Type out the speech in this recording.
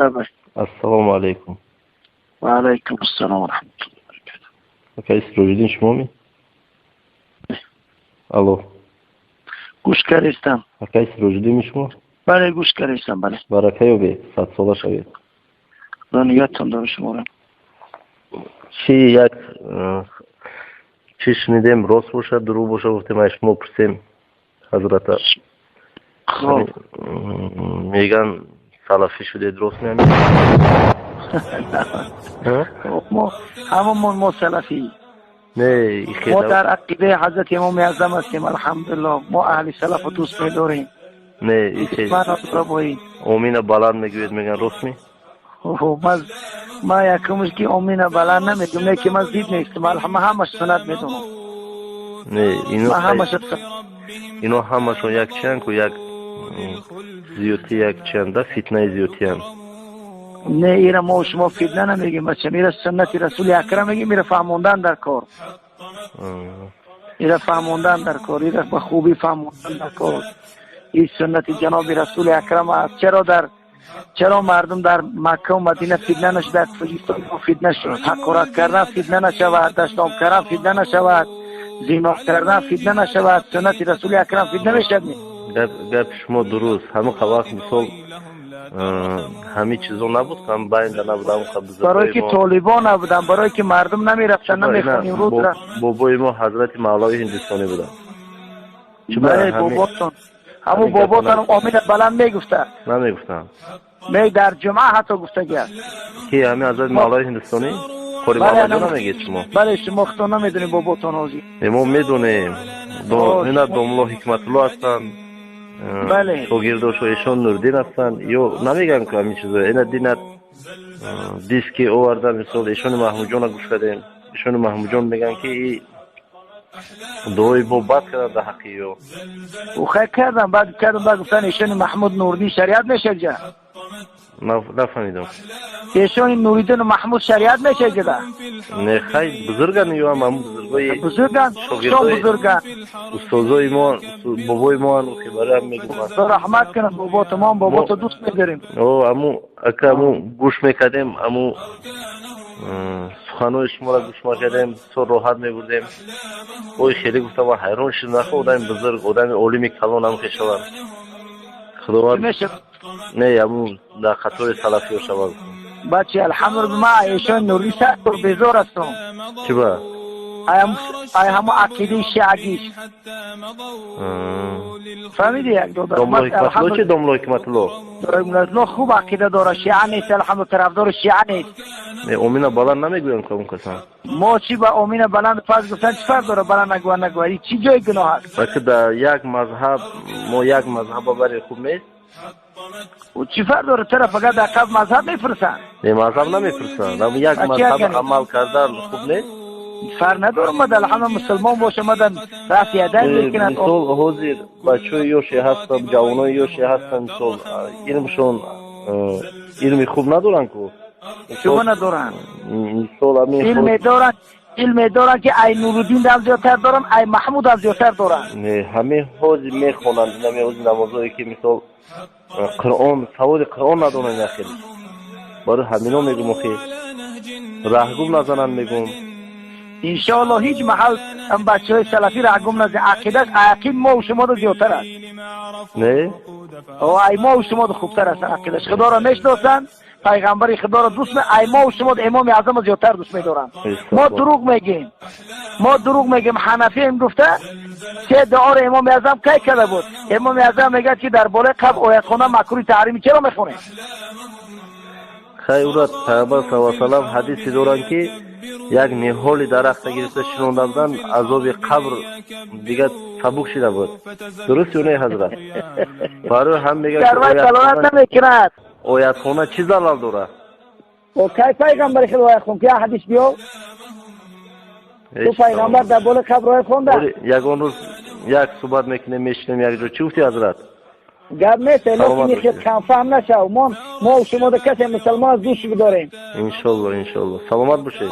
لبیک. السلام علیکم. و علیکم السلام و رحمت الله و برکاته. کیس رویدین شما می؟ الو. گوش کردم. کیس رویدین شما؟ بله گوش کردم بله. برکه بی 100 ساله شوید. دنیاتون داره شما را. چی شنیدیم راست باشه دروغ باشه گفتیم ما شما پرسیم حضرت. خب میگن سلفی شده درست میگن. ما هممون ما سلفی. نه ما در عقیده حضرت امام اعظم هستیم الحمدلله. ما اهل سلف و دوست می‌داریم. نه این امین بلند میگوید میگن راست می؟ ما یکمش که امین بلند نمیگم نه که من زید نیستم همش سنت میدونم. نه اینو همشون یک چند که یک زیوتی یک چنده فتنه زیوتی هم. نه ایره ما و شما فتنه نمیگیم بچه. میره سنت رسول اکرم میگیم. میره فهموندن در کار. ایره فهموندن در کار. ایره به خوبی فهموندن در کار. این سنت جناب رسول اکرم است. چرا مردم در مکه و مدینه فتنه نشد؟ فلسطین فتنه شد. حقارت کردن فتنه نشود. دشنام کردن فتنه نشود. زنا کردن فتنه نشود. سنت رسول اکرم فتنه میشد. گپ شما درست. همه وقت مثال همه چیزا نبود که هم باینده نبودم. برای که طالبان نبودن. برای که مردم نمیرفتن نمیخونیم روز را. بابای ما حضرت مولای هندوستانی بودن. بله باباتون. همو باباتون امین بلند میگفته. نمیگفتم. می در جمعه حتی گفته گیاد. کی همین حضرت مولای هندوستانی؟ خوری بابا جان نمیگید شما. بله شما خودتون نمیدونید باباتون هازی. ما میدونیم. اینا دوملا حکمت الله هستن. بله. شاگرداش ایشان نوردین هستن. یا نمیگن که همین چیزا. اینا دینت دیسکی آوردن مثال ایشان محمود جان گوش کردیم. ایشان محمود جان میگن که دوی بابت کردن در حقی او. او خیلی کردن بعد گفتن ایشان محمود نوردین شریعت میشه جا. نفهمیدم. ایشان نوریدین و محمود شریعت میشه جدا. نه خیلی بزرگن یا هم بزرگای بزرگن شما بزرگن استادای ما بابای ما که برای هم میگم رحمت کنن بابا تمام بابا تو دوست می‌داریم. امو اکامو گوش میکردیم امو سخنای شما را گوش میکردیم سر راحت میبردیم. اوی خیلی گفتم و حیران شدم نخو آدم بزرگ آدم عالم کلان هم کشور خداوند نه امو در خطای سلفی شود بچه الحمدلله ما ایشان نوری سر بیزار هستم. چی با؟ همه عقیده شیعگیش فهمیدی یک دو داملا حکمت الله چه داملا حکمت الله؟ داملا خوب عقیده داره شیعه نیست الحمدلله طرفدار شیعه نیست. امین بلند نمیگویم که اون کسان ما چی با امین بلند پس گفتن چی فرق داره بلند نگوی چی جای گناه هست؟ بلکه در یک مذهب ما یک مذهب برای خوب نیست و چی فرق داره طرف فقط در قبل مذهب میفرسن؟ نه مذهب نمیفرسن اما یک مذهب عمل کردن خوب نیست؟ فرق نداره مدل همه مسلمان باشه مدل رفت یادن میکنن مثال حاضر بچه یوشی هستن جوانای یوشی هستن مثال علمشون علمی خوب ندارن که شما ندارن مثال علم دارن که ای نورالدین هم زیادتر دارن ای محمود هم زیادتر دارن. نه همه حاضر میخونن همه حاضر نمازایی که مثال قرآن سواد قرآن ندارن اخیلی برای همینا میگم اخی رهگم نزنن میگم انشاءالله هیچ محل هم بچه های سلفی رهگم نزنن عقیدت عقید ما و شما رو زیادتر است. نه؟ ای ما و شما رو خوبتر است عقیدش خدا را میشناسن پیغمبر خدا را دوست ای ما و شما امام اعظم زیادتر دوست می‌دارن. ما دروغ میگیم حنفی هم گفته سه دعا را امام اعظم کی کرده بود؟ امام اعظم میگه که در بالای قبر آیت خونه مکروه تحریمی چرا میخونه؟ خیرات پیامبر صلی الله علیه و سلم حدیثی دارن که یک نهال درخت گرفته شنوندن عذاب قبر دیگه سبک شده بود. درست یا نه حضرت؟ برای هم میگه که آیت خونه چی زلال داره؟ و کی پیغمبر خدا آیت خونه که حدیث بیاو؟ تو پیغمبر در بالای قبر آیت خونده؟ یگان روز یک صحبت میکنیم میشنیم یک جا چی گفتی حضرت؟ گپ نیست لیکن خیلی کم فهم نشه ما و شما در کسی مسلمان از دوش بداریم انشالله سلامت باشید.